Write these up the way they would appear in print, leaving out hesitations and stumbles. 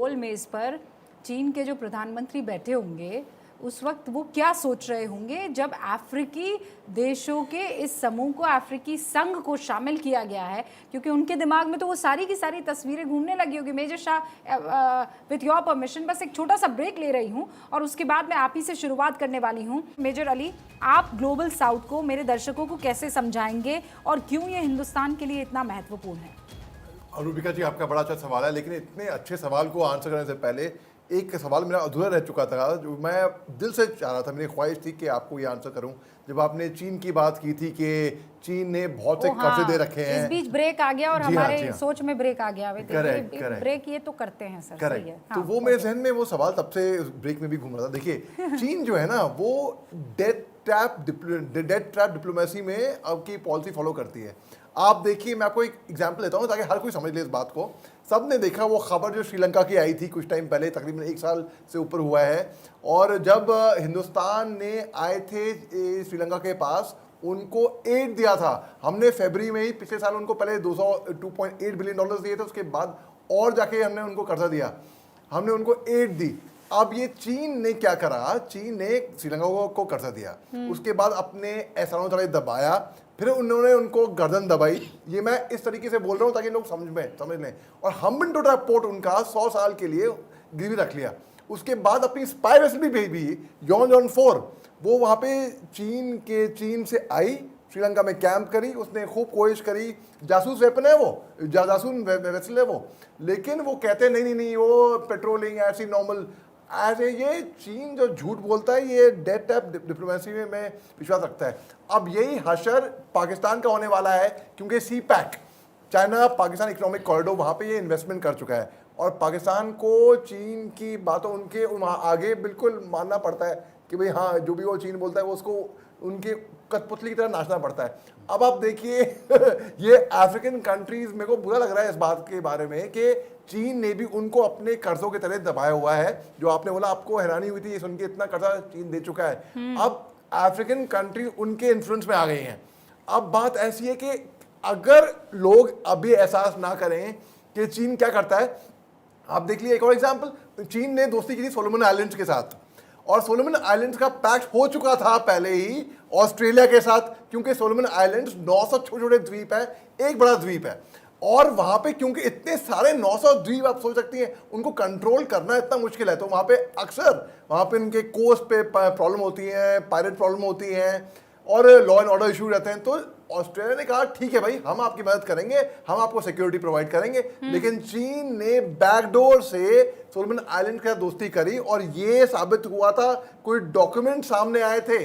गोल मेज पर चीन के जो प्रधानमंत्री बैठे होंगे उस वक्त वो क्या सोच रहे होंगे जब अफ्रीकी देशों के इस समूह को, अफ्रीकी संघ को शामिल किया गया है, क्योंकि उनके दिमाग में तो वो सारी की सारी तस्वीरें घूमने लगी होगी। Major Shah, with your permission बस एक छोटा सा ब्रेक ले रही हूँ और उसके बाद मैं आप ही से शुरुआत करने वाली हूँ। मेजर अली, आप ग्लोबल साउथ को, मेरे दर्शकों को कैसे समझाएंगे और क्यों ये हिंदुस्तान के लिए इतना महत्वपूर्ण है? रूबिका जी, आपका बड़ा अच्छा सवाल है, लेकिन इतने अच्छे सवाल को आंसर करने से पहले एक सवाल मेरा अधूरा रह चुका था जो मैं दिल से चाह रहा था, मेरी ख्वाहिश थी कि आपको ये आंसर करूं। जब आपने चीन की बात की थी कि चीन ने बहुत से कर्जे दे रखे हैं, इस बीच ब्रेक आ गया और हमारे सोच में ब्रेक आ गया। करेक्ट, ब्रेक ये तो करते हैं सर, सही है। तो वो मेरे जहन में वो सवाल तब से ब्रेक में भी घूम रहा था। देखिए, चीन जो है ना वो डेट ट्रैप डिप्लोमेसी में अब की पॉलिसी फॉलो करती है। आप देखिए, मैं आपको एक एग्जांपल देता हूँ ताकि हर कोई समझ ले इस बात को। सबने देखा वो खबर जो श्रीलंका की आई थी कुछ टाइम पहले, तकरीबन 1 साल से ऊपर हुआ है, और जब हिंदुस्तान ने आए थे श्रीलंका के पास, उनको एड दिया था हमने फरवरी में ही पिछले साल। उनको पहले 2.8 बिलियन डॉलर दिए थे, उसके बाद और जाके हमने उनको कर्जा दिया, हमने उनको एड दी। अब ये चीन ने क्या करा, चीन ने श्रीलंका को कर्जा दिया, उसके बाद अपने एहसानों तले दबाया, फिर उन्होंने उनको गर्दन दबाई। ये मैं इस तरीके से बोल रहा हूँ ताकि लोग समझ लें। और हम्बनटोटा पोर्ट उनका 100 साल के लिए गिरवी रख लिया। उसके बाद अपनी स्पाई वेसल भी भेज दी, यॉन 4, वो वहाँ पे चीन से आई, श्रीलंका में कैंप करी, उसने खूब कोशिश करी। जासूस वेपन है वो, जासूस वेसल है वो, लेकिन वो कहते नहीं वो पेट्रोलिंग ऐसी नॉर्मल ऐसे। ये चीन जो झूठ बोलता है, ये डेट टैप डिप्लोमेसी में विश्वास रखता है। अब यही हशर पाकिस्तान का होने वाला है, क्योंकि CPEC, China Pakistan economic corridor, वहाँ पे ये इन्वेस्टमेंट कर चुका है, और पाकिस्तान को चीन की बातों उनके आगे बिल्कुल मानना पड़ता है कि भाई हाँ, जो भी वो चीन बोलता है वो उसको उनके कठपुतली की तरह नाचना पड़ता है। अब आप देखिए ये अफ्रीकन कंट्रीज, मेरे को बुरा लग रहा है इस बात के बारे में कि चीन ने भी उनको अपने कर्जों के तले दबाया हुआ है। जो आपने बोला, आपको हैरानी हुई थी ये सुन के, इतना कर्जा चीन दे चुका है। अब अफ्रीकन कंट्री उनके इन्फ्लुएंस में आ गई हैं। अब बात ऐसी है कि अगर लोग अभी एहसास ना करें कि चीन क्या करता है, आप देख लीजिए एक और एग्जाम्पल, चीन ने दोस्ती की थी सोलोमन आइलैंड्स के साथ, और सोलोमन आइलैंड्स का पैक्ट हो चुका था पहले ही ऑस्ट्रेलिया के साथ, क्योंकि सोलोमन आइलैंड्स 900 छोटे छोटे द्वीप है, एक बड़ा द्वीप है, और वहां पे क्योंकि इतने सारे 900 द्वीप, आप सोच सकती हैं उनको कंट्रोल करना इतना मुश्किल है, तो वहां पे अक्सर वहां पे उनके कोस्ट पे प्रॉब्लम होती है, पायरेट प्रॉब्लम होती है, और लॉ एंड ऑर्डर इशू रहते हैं। तो ऑस्ट्रेलिया ने कहा ठीक है भाई, हम आपकी मदद करेंगे, हम आपको सिक्योरिटी प्रोवाइड करेंगे। लेकिन चीन ने बैकडोर से सोलोमन आइलैंड के साथ दोस्ती करी, और ये साबित हुआ था, कोई डॉक्यूमेंट सामने आए थे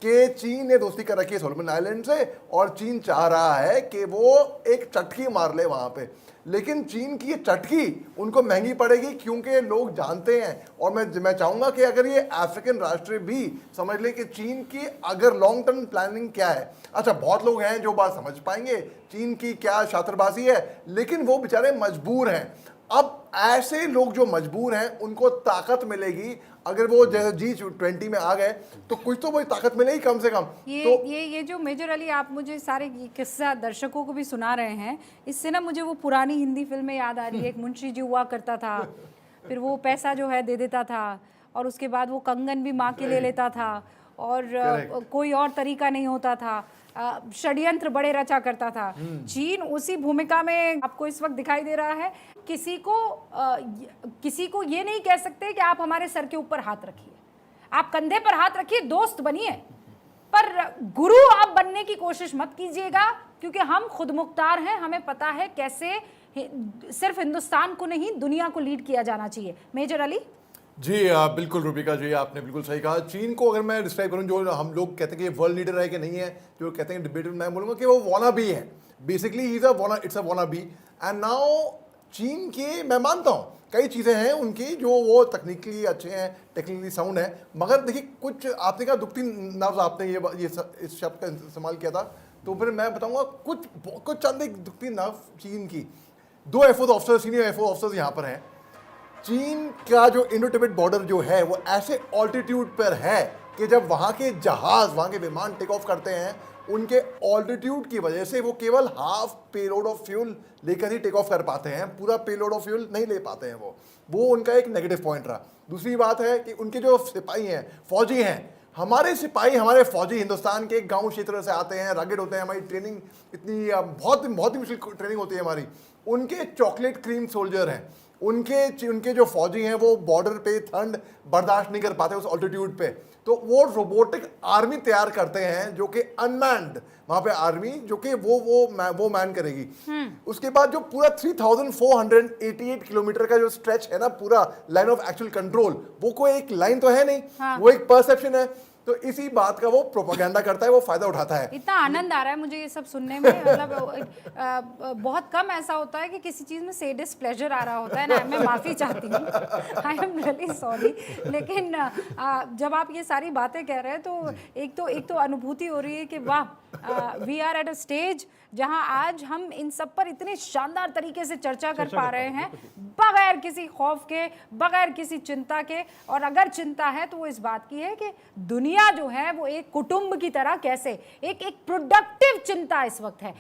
कि चीन ने दोस्ती कर रखी है सोलोमन आइलैंड से, और चीन चाह रहा है कि वो एक चटकी मार ले वहां पे। लेकिन चीन की ये चटकी उनको महंगी पड़ेगी, क्योंकि लोग जानते हैं, और मैं चाहूंगा कि अगर ये अफ्रीकन राष्ट्र भी समझ ले कि चीन की अगर लॉन्ग टर्म प्लानिंग क्या है। अच्छा, बहुत लोग हैं जो बात समझ पाएंगे चीन की क्या शातरबाजी है, लेकिन वो बेचारे मजबूर हैं। अब ऐसे लोग जो मजबूर हैं उनको ताकत मिलेगी, अगर वो जैसे G20 में आ गए तो कुछ तो वही ताकत मिलेगी कम से कम। ये जो मेजर अली आप मुझे सारे किस्सा दर्शकों को भी सुना रहे हैं, इससे ना मुझे वो पुरानी हिंदी फिल्में याद आ रही है। एक मुंशी जी हुआ करता था, फिर वो पैसा जो है दे देता था, और उसके बाद वो कंगन भी माँ के ले लेता था, और कोई और तरीका नहीं होता था, षड्यंत्र बड़े रचा करता था। चीन उसी भूमिका में आपको इस वक्त दिखाई दे रहा है। किसी को ये नहीं कह सकते कि आप हमारे सर के ऊपर हाथ रखिए, आप कंधे पर हाथ रखिए, दोस्त बनिए, पर गुरु आप बनने की कोशिश मत कीजिएगा, क्योंकि हम खुद मुख्तार हैं, हमें पता है कैसे सिर्फ हिंदुस्तान को नहीं दुनिया को लीड किया जाना चाहिए। मेजर अली जी, बिल्कुल रूबिका जी, आपने बिल्कुल सही कहा। चीन को अगर मैं डिस्क्राइब करूं, जो हम लोग कहते हैं कि वर्ल्ड लीडर है कि नहीं है, जो कहते हैं डिबेट में, मैं बोलूँगा कि वो वाना बी है। Basically it's a wanna be. And now चीन के, मैं मानता हूँ कई चीज़ें हैं उनकी जो वो तकनीकली अच्छे हैं, टेक्निकली साउंड है, मगर देखिए कुछ आपने कहा दुखती नब्ज, आपने ये इस शब्द का इस्तेमाल किया था, तो फिर मैं बताऊँगा कुछ चंद एक दुखती नब्ज चीन की। 2 air force officer, senior air force officers यहाँ पर हैं। चीन का जो इंडो तिब्बत बॉर्डर जो है वो ऐसे ऑल्टीट्यूड पर है कि जब वहाँ के जहाज़, वहाँ के विमान टेक ऑफ करते हैं उनके ऑल्टीट्यूड की वजह से वो केवल हाफ पेलोड ऑफ फ्यूल लेकर ही टेक ऑफ कर पाते हैं, पूरा पेलोड ऑफ फ्यूल नहीं ले पाते हैं वो उनका एक नेगेटिव पॉइंट रहा। दूसरी बात है कि उनके जो सिपाही हैं, फौजी हैं, हमारे सिपाही, हमारे फौजी हिंदुस्तान के गांव क्षेत्र से आते हैं, रगड़ होते हैं, हमारी ट्रेनिंग इतनी बहुत बहुत ही मुश्किल ट्रेनिंग होती है हमारी। उनके चॉकलेट क्रीम सोल्जर हैं, उनके जो फौजी हैं वो बॉर्डर पे ठंड बर्दाश्त नहीं कर पाते उस ऑल्टीट्यूड पे, तो वो रोबोटिक आर्मी तैयार करते हैं जो कि अनमैन्ड, वहां पे आर्मी जो कि वो मैन करेगी। उसके बाद जो पूरा 3488 किलोमीटर का जो स्ट्रेच है ना, पूरा लाइन ऑफ एक्चुअल कंट्रोल, वो कोई एक लाइन तो है नहीं, हाँ। वो एक परसेप्शन है। तो इसी बात का वो प्रोपेगेंडा करता है, वो फायदा उठाता है। इतना आनंद आ रहा है मुझे ये सब सुनने में, मतलब बहुत कम ऐसा होता है कि किसी चीज़ में सेडिस्ट प्लेजर आ रहा होता है ना। मैं माफ़ी चाहती हूँ, आई एम रियली सॉरी, लेकिन जब आप ये सारी बातें कह रहे हैं तो एक तो अनुभूति हो रही है कि वाह, we are at a stage जहां आज हम इन सब पर इतने शानदार तरीके से चर्चा कर पा रहे हैं, बगैर किसी खौफ के, बगैर किसी चिंता के। और अगर चिंता है तो वो इस बात की है कि दुनिया जो है वो एक कुटुंब की तरह कैसे, एक प्रोडक्टिव चिंता इस वक्त है।